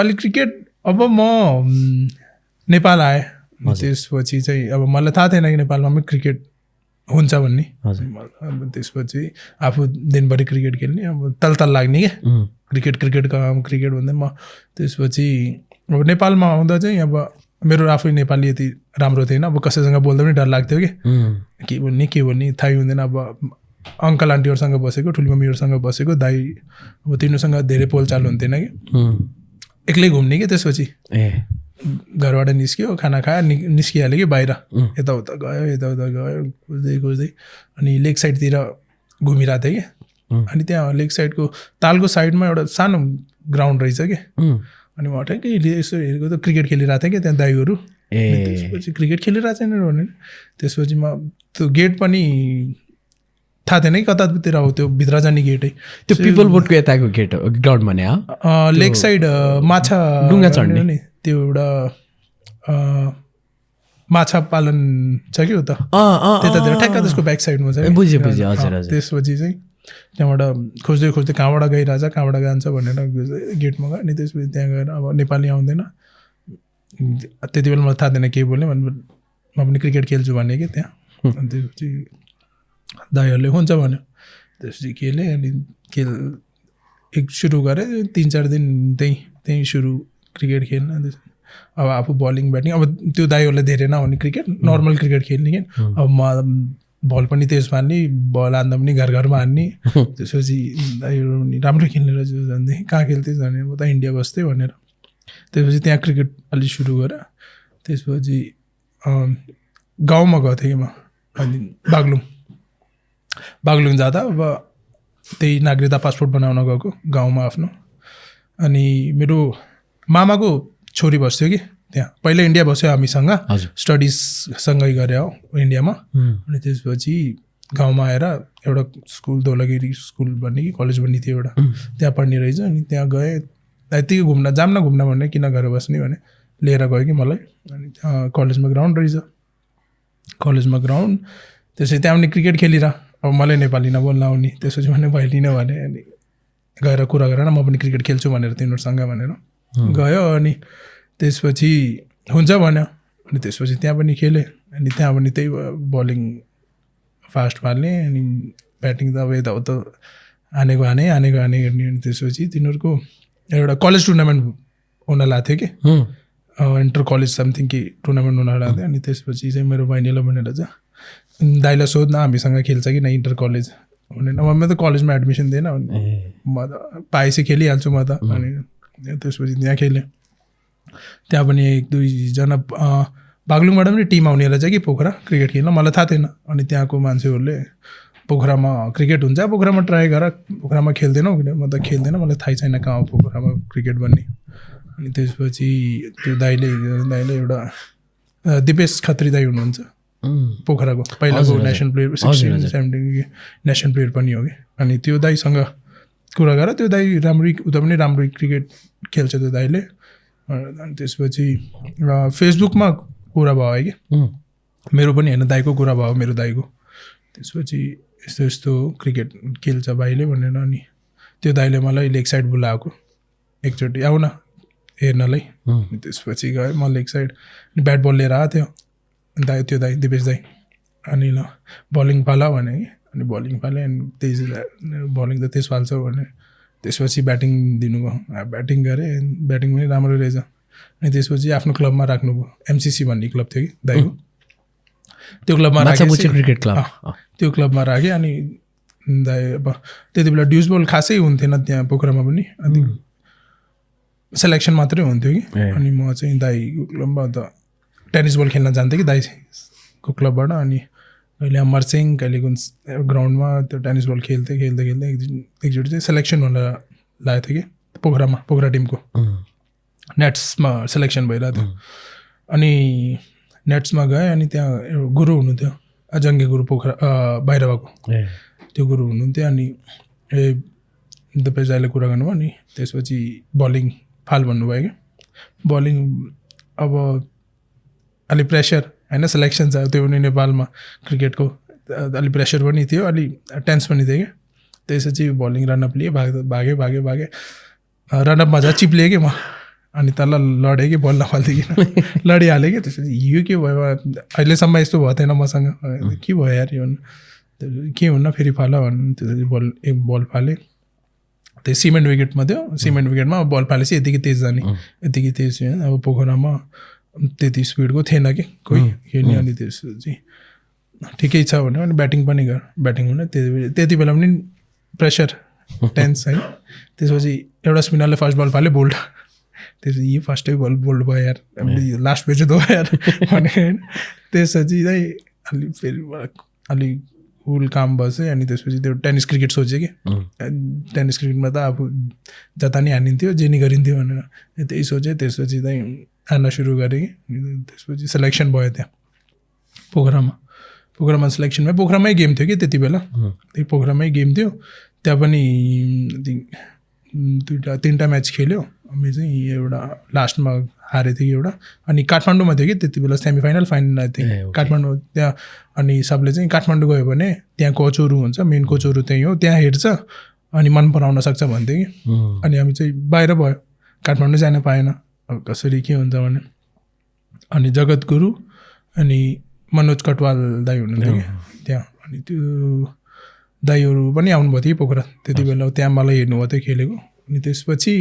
अलि क्रिकेट अब म नेपाल आएँ त्यसपछि चाहिँ अब मलाई थाहा थिएन कि नेपालमा पनि क्रिकेट हुन्छ भन्ने अब त्यसपछि आफू दिनभरि क्रिकेट खेल्ने अब तल लाग्ने क्या क्रिकेट भन्दै म त्यसपछि अब नेपालमा आउँदा चाहिँ अब मेरो आफै नेपाली यति राम्रो थिएन अब कसैसँग बोल्दा पनि डर लाग्थ्यो कि के भन्ने थाहै हुँदैन अब अङ्कल आन्टीहरूसँग बसेको ठुली मम्मीहरूसँग बसेको दाइ अब तिनीहरूसँग धेरै पोलचाल हुन्थेन कि एक्लै घुम्ने कि त्यसपछि घरबाट निस्क्यो खाना खायो निस्किहाल्यो कि बाहिर यताउता गयो खोज्दै अनि लेक साइडतिर घुमिरहेको थिएँ कि अनि त्यहाँ लेक साइडको तालको साइडमा एउटा सानो ग्राउन्ड रहेछ कि अनि म ठ्याक्कै यसो हेरेको त क्रिकेट खेलिरहेको थिएँ कि त्यहाँ दाइहरू त्यसपछि क्रिकेट खेलिरहेको छैन भने त्यसपछि म त्यो गेट पनि थाहा थिएन कि कतातिर हो त्यो भित्र जाने गेटै त्यो पिपल बोटको यताको गेट हो ग्राउन्ड भने लेक साइड माछा डुङ्गा चढ्ने नि त्यो एउटा माछा पालन छ कि उता त्यतातिर ठ्याक्क त्यसको ब्याक साइडमा छ बुझेँ हजुर त्यसपछि चाहिँ त्यहाँबाट खोज्दै कहाँबाट गइरहेछ कहाँबाट जान्छ भनेर गेटमा गयो अनि त्यसपछि त्यहाँ गएर अब नेपाली आउँदैन त्यति बेला मलाई थाहा थिएन के बोल्ने भने म पनि क्रिकेट खेल्छु भने कि त्यहाँ अनि त्यसपछि दाइहरूले हुन्छ भन्यो त्यसपछि खेलेँ अनि सुरु गरेँ 3-4 दिन त्यहीँ सुरु क्रिकेट खेल्न अब आफू बलिङ ब्याटिङ अब त्यो दाइहरूलाई धेरै नहुने क्रिकेट नर्मल क्रिकेट खेल्ने कि अब म बल पनि तेज मार्ने बल हान्दा पनि घरमा हान्ने त्यसपछि दाइहरू राम्रो खेल्ने रहेछ भन्दै कहाँ खेल्थेँ भने म त इन्डिया बस्थेँ भनेर त्यसपछि त्यहाँ क्रिकेट अलिक सुरु गरेँ त्यसपछि गाउँमा गएको थिएँ कि म अनि बागलुङ जाँदा अब त्यही नागरिकता पासपोर्ट बनाउन गएको गाउँमा आफ्नो अनि मेरो मामाको छोरी बस्थ्यो कि त्यहाँ पहिला इन्डिया बस्यो हामीसँग स्टडिजसँगै गरे हो इन्डियामा अनि त्यसपछि गाउँमा आएर एउटा स्कुल धौलागिरी स्कुल भन्ने कि कलेज भन्ने थियो एउटा त्यहाँ पढ्ने रहेछ अनि त्यहाँ गएँ यतिकै घुम्न भन्ने किन घर बस्ने भने लिएर गयो कि मलाई अनि त्यहाँ कलेजमा ग्राउन्ड रहेछ त्यसपछि त्यहाँ पनि क्रिकेट खेलिरह अब मलाई नेपाली नबोल्न आउने त्यसपछि भने भइलिन भने अनि गएर कुरा गरेर म पनि क्रिकेट खेल्छु भनेर तिनीहरूसँग भनेर गयो अनि त्यसपछि हुन्छ भन्यो अनि त्यसपछि त्यहाँ पनि खेलेँ अनि त्यहाँ पनि त्यही बलिङ फास्ट फाल्ने अनि ब्याटिङ त अब यताउता हानेको हाने गर्ने अनि त्यसपछि तिनीहरूको एउटा कलेज टुर्नामेन्ट हुन लाग्थ्यो कि इन्टर कलेज समथिङ कि टुर्नामेन्ट हुन लाग्थ्यो अनि त्यसपछि चाहिँ मेरो बहिनीलाई भनेर चाहिँ दाइलाई सोध्न हामीसँग खेल्छ कि न इन्टर कलेज भनेर म त कलेजमा एडमिसन दिएन म त पाएपछि खेलिहाल्छु म त अनि त्यसपछि त्यहाँ खेलेँ त्यहाँ पनि 1-2 जना बागलुङबाट पनि टिम आउने रहेछ कि पोखरा क्रिकेट खेल्न मलाई थाहा थिएन अनि त्यहाँको मान्छेहरूले पोखरामा क्रिकेट हुन्छ पोखरामा ट्राई गर पोखरामा खेल्दैनौ किन म त खेल्दैन मलाई थाहै छैन कहाँ हो पोखरामा क्रिकेट भन्ने अनि त्यसपछि त्यो दाइले एउटा दिपेश खत्री दाइ हुनुहुन्छ पोखराको पहिलाको नेसनल प्लेयर 16-17 नेसनल प्लेयर पनि हो कि अनि त्यो दाइसँग कुरा गर त्यो दाइ उता पनि राम्रो क्रिकेट खेल्छ त्यो दाइले अनि त्यसपछि फेसबुकमा कुरा भयो है कि मेरो पनि होइन दाइको कुरा भयो मेरो दाइको त्यसपछि यस्तो क्रिकेट खेल्छ भाइले भनेर अनि त्यो दाइले मलाई लेग साइड बोलाएको एकचोटि आऊ न हेर्नलाई त्यसपछि गएँ म लेग साइड अनि ब्याट बल लिएर आएको थियो त्यो दाइ दिपेश दाइ अनि ल बलिङ पाला भने कि अनि बलिङ पालेँ अनि बलिङ त तेज फाल्छ भने त्यसपछि ब्याटिङ दिनुभयो ब्याटिङ गरेँ ब्याटिङ पनि राम्रो रहेछ अनि त्यसपछि आफ्नो क्लबमा राख्नुभयो एमसिसी भन्ने क्लब थियो कि दाइको त्यो क्लबमा राखेँ क्रिकेट क्लब त्यो क्लबमा राखेँ अनि दाइ अब त्यति बेला ड्युज बल खासै हुन्थेन त्यहाँ पोखरामा पनि अनि सेलेक्सन मात्रै हुन्थ्यो कि अनि म चाहिँ दाइको क्लबमा त टेनिस बल खेल्न जान्थेँ कि दाइको क्लबबाट अनि कहिले अमरसिंह कहिले कुन ग्राउन्डमा त्यो टेनिस बल खेल्दै एकचोटि चाहिँ सेलेक्सन हुन लागेको थियो कि पोखरा टिमको नेट्समा सेलेक्सन भइरहेको थियो अनि नेट्समा गएँ अनि त्यहाँ एउटा गुरु हुनुहुन्थ्यो अजङ्गे गुरु पोखरा बाहिरको त्यो गुरु हुनुहुन्थ्यो अनि तपाईँ दाइले कुरा गर्नुभयो अनि त्यसपछि बलिङ फाल भन्नुभयो कि बलिङ अब अलि प्रेसर होइन सेलेक्सन छ त्यो पनि नेपालमा क्रिकेटको अलि प्रेसर पनि थियो अलि टेन्स पनि थियो कि त्यसपछि बलिङ रनअप लिएँ भागेँ रनअपमा चाहिँ चिप्लिएँ कि म अनि तल लडेँ कि बल नफालिदिकन लडिहालेँ कि त्यसपछि यो के भयो अहिलेसम्म यस्तो भएको थिएन मसँग के भयो यार यो के हुन्न फेरि फाल भन्नु त्यसपछि बल एक बल फालेँ त्यो सिमेन्ट विकेटमा थियो सिमेन्ट विकेटमा बल फालेपछि यतिकै तेज जाने यतिकै तेज अब पोखरामा त्यति स्पिडको थिएन कि कोही खेल्ने अनि त्यसपछि ठिकै छ भन्यो अनि ब्याटिङ पनि गर ब्याटिङ हुने त्यति बेला पनि प्रेसर टेन्स होइन त्यसपछि एउटा स्पिनरले फर्स्ट बल फाल्यो बोल्ड त्यसपछि यो फर्स्टै बल बोल्ड भयो यार लास्ट पेज दो यार भने होइन त्यसपछि चाहिँ अलि फेरि अलिक फुल काम बसेँ अनि त्यसपछि त्यो टेनिस क्रिकेट सोचेँ कि टेनिस क्रिकेटमा त अब जता नि हानिन्थ्यो जे नि गरिन्थ्यो भनेर त्यही सोचेँ त्यसपछि चाहिँ हान्न सुरु गरेँ कि त्यसपछि सेलेक्सन भयो त्यहाँ पोखरामा सेलेक्सन भयो पोखरामै गेम थियो कि त्यति बेला त्यही पोखरामै गेम थियो त्यहाँ पनि तिनवटा म्याच खेल्यो हामी चाहिँ एउटा लास्टमा हारेको थियो एउटा अनि काठमाडौँमा थियो कि त्यति बेला सेमिफाइनल फाइनल आएको थियो काठमाडौँ त्यहाँ अनि सबले चाहिँ काठमाडौँ गयो भने त्यहाँ कोचहरू हुन्छ मेन कोचहरू त्यहीँ हो त्यहाँ हेर्छ अनि मन पराउन सक्छ भन्थ्यो कि अनि हामी चाहिँ बाहिर भयो काठमाडौँ जान पाएन अब कसरी के हुन्छ भने अनि जगत गुरु अनि मनोज कटवाल दाई हुनुहुन्थ्यो कि त्यहाँ अनि त्यो दाईहरू पनि आउनुभएको थियो पोखरा त्यति बेला त्यहाँ मलाई हेर्नुभएको थियो खेलेको अनि त्यसपछि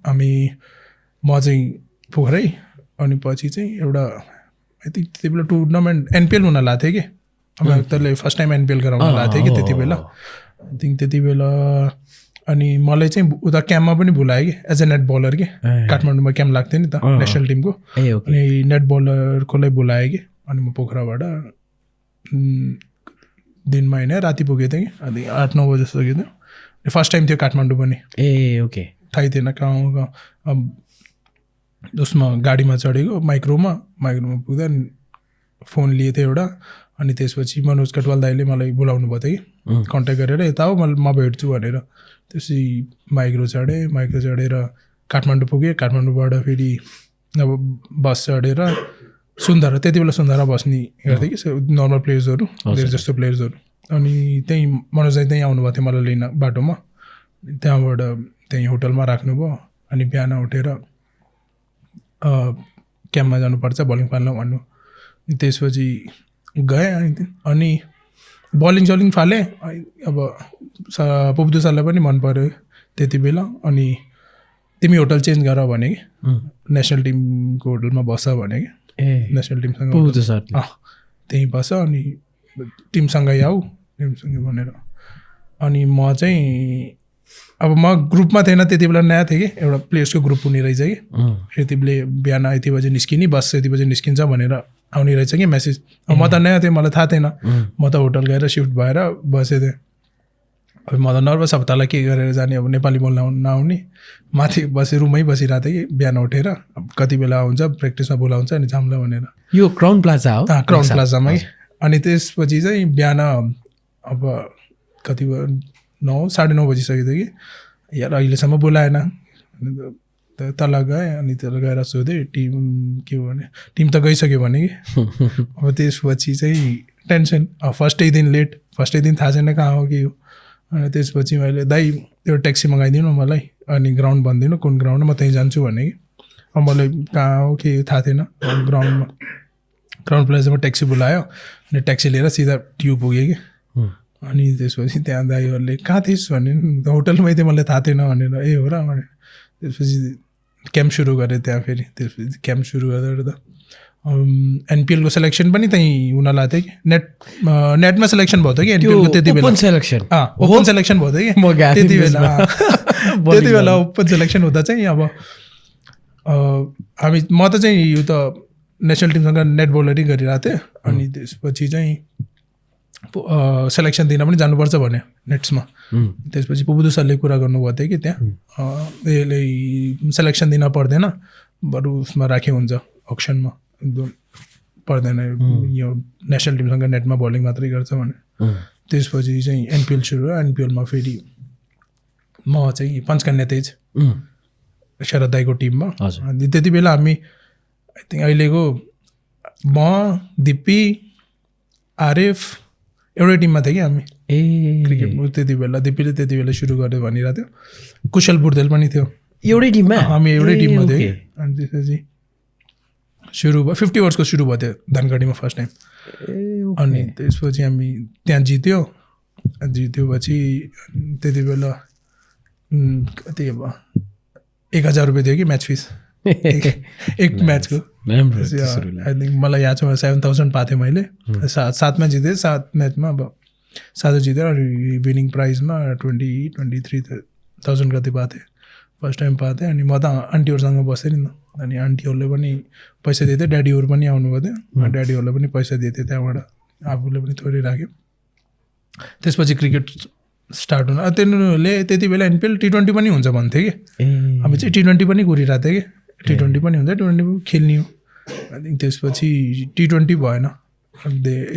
म चाहिँ पोखरै अनि पछि चाहिँ एउटा आई थिङ्क त्यति बेला टुर्नामेन्ट एनपिएल हुन लाएको थियो कि अब त्यसले फर्स्ट टाइम एनपिएल गराउन लाएको थियो कि त्यति बेला आई थिङ्क त्यति बेला अनि मलाई चाहिँ उता क्याम्पमा पनि बोलायो कि एज ए नेट बलर कि काठमाडौँमा क्याम्प लाग्थ्यो नि त नेसनल टिमको अनि नेट बलरकोलाई बोलायो कि अनि म पोखराबाट दिनमा होइन राति पुगेको थिएँ कि अनि 8-9 बजी सकेको थियो फर्स्ट टाइम थियो काठमाडौँ पनि ओके थाहै थिएन कहाँ उसमा गाडीमा चढेको माइक्रोमा पुग्दा फोन लिएको थियो एउटा अनि त्यसपछि मनोज कटवाल दाईले मलाई बोलाउनु भएको थियो कि कन्ट्याक्ट गरेर यता हो म भेट्छु भनेर त्यसपछि माइक्रो चढेर काठमाडौँ पुगेँ काठमाडौँबाट फेरि अब बस चढेर सुन्धारा त्यति बेला सुन्धारा बस्ने गर्थेँ कि नर्मल प्लेयर्सहरू धेरै जस्तो प्लेयर्सहरू अनि त्यहीँ मनोज दाई त्यहीँ आउनुभएको थियो मलाई लिन बाटोमा त्यहाँबाट त्यहीँ होटलमा राख्नुभयो अनि बिहान उठेर क्याम्पमा जानुपर्छ बलिङ फाल्न भन्नु त्यसपछि गएँ अनि बलिङ सलिङ फालेँ अब पुब्दु सरलाई पनि मन पऱ्यो त्यति बेला अनि तिमी होटल चेन्ज गर भने कि नेसनल टिमको होटलमा बस्छ भने कि नेसनल टिमसँग त्यहीँ बस्छ अनि टिमसँगै आऊ टिमसँगै भनेर अनि म चाहिँ अब म ग्रुपमा थिएन त्यति बेला नयाँ थिएँ कि एउटा प्लेयर्सको ग्रुप हुने रहेछ कि यति बेला बिहान यति बजी निस्किने बस यति बजी निस्किन्छ भनेर आउने रहेछ कि मेसेज अब म त नयाँ थिएँ मलाई थाहा थिएन म त होटल गएर सिफ्ट भएर बसेको थिएँ अब म त नर्भस अब तँलाई के गरेर जाने अब नेपाली बोल्न नआउने माथि बसेर रुममै बसिरहेको थिएँ कि बिहान उठेर अब कति बेला आउँछ प्र्याक्टिसमा बोलाउँछ अनि जाम्ला भनेर यो क्राउन प्लाजा हो क्राउन प्लाजामै अनि त्यसपछि चाहिँ बिहान अब कति 9-9:30 बजिसकेको थियो कि यार अहिलेसम्म बोलाएन तल गएँ अनि तल गएर सोधेँ टिम के हो भने टिम त गइसक्यो भने कि अब त्यसपछि चाहिँ टेन्सन फर्स्टै दिन लेट फर्स्टै दिन थाहा छैन कहाँ हो के हो अनि त्यसपछि मैले दाइ त्यो ट्याक्सी मगाइदिनु मलाई अनि ग्राउन्ड भनिदिनु कुन ग्राउन्ड म त्यहीँ जान्छु भने कि अब मलाई कहाँ हो के थाहा थिएन ग्राउन्डमा क्राउन प्लाजामा ट्याक्सी बोलायो अनि ट्याक्सी लिएर सिधा ट्यु पुगेँ कि अनि त्यसपछि त्यहाँ दाइहरूले कहाँ थिइस् भने होटलमै थियो मलाई थाहा थिएन भनेर ए हो र भनेर त्यसपछि क्याम्प सुरु गरेँ त्यहाँ फेरि त्यसपछि क्याम्प सुरु गरेर त एनपिएलको सेलेक्सन पनि त्यहीँ हुन लाग्थ्यो कि नेटमा सेलेक्सन भयो थियो कि एनपिएलको त्यति बेला ओपन सेलेक्सन भयो थियो कि त्यति बेला ओपन सेलेक्सन हुँदा चाहिँ अब म त चाहिँ यो त नेसनल टिमसँग नेट बलरै गरिरहेको थिएँ अनि त्यसपछि चाहिँ सेलेक्सन दिन पनि जानुपर्छ भने नेट्समा त्यसपछि पुबुदु सरले कुरा गर्नुभएको थियो कि त्यहाँ यसले सेलेक्सन दिन पर्दैन बरु उसमा राखे हुन्छ अक्सनमा एकदम पर्दैन यो नेसनल टिमसँग नेटमा बलिङ मात्रै गर्छ भने त्यसपछि चाहिँ एनपिएल सुरु भयो एनपिएलमा फेरि म चाहिँ पञ्चकन्या तेज शरद दाईको टिममा अनि त्यति बेला हामी आई थिङ्क अहिलेको म दिप्पी आरिफ एउटै टिममा थियो कि हामी क्रिकेट त्यति बेला दिप्पीले त्यति बेला सुरु गर्यो भनिरहेको थियो कुशल बुर्देल पनि थियो एउटै टिममा हामी एउटै टिममा थियो okay. कि अनि त्यसपछि सुरु भयो 50 ओभर्सको सुरु भयो त्यो धनगढीमा फर्स्ट टाइम अनि त्यसपछि हामी त्यहाँ जित्योपछि त्यति बेला कति अब 1000 रुपियाँ थियो कि म्याच फिस एक म्याचको आई थिङ्क मलाई याद छ 7000 पाएको थिएँ मैले 7 म्याच जितेँ 7 म्याचमा अब 7 जितेर विनिङ प्राइजमा 23,000 कति पाएको थिएँ फर्स्ट टाइम पाएको थिएँ अनि म त आन्टीहरूसँग बस्थेँ नि त अनि आन्टीहरूले पनि पैसा दिएको थियो ड्याडीहरू पनि आउनुभएको थियो ड्याडीहरूलाई पनि पैसा दिएको थियो त्यहाँबाट आफूले पनि थोरै राख्यो त्यसपछि क्रिकेट स्टार्ट हुन तिनीहरूले त्यति बेला एनपिएल T20 पनि हुन्छ भन्थ्यो कि हामी चाहिँ T20 पनि कुरिरहेको थियो कि T20 पनि हुन्छ T20 खेल्ने हो आई थिङ्क त्यसपछि T20 भएन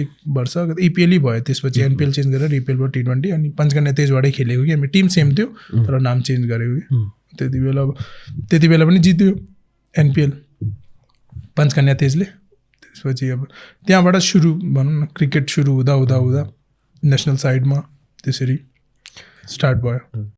एक वर्ष इपिएलै भयो त्यसपछि एनपिएल चेन्ज गरेर इपिएलबाट T20 अनि पञ्चकन्या तेजबाटै खेलेको कि हामी टिम सेम थियो तर नाम चेन्ज गरेको कि त्यति बेला पनि जित्यो एनपिएल पञ्चकन्या तेजले त्यसपछि अब त्यहाँबाट सुरु भनौँ न क्रिकेट सुरु हुँदा नेसनल साइडमा त्यसरी स्टार्ट भयो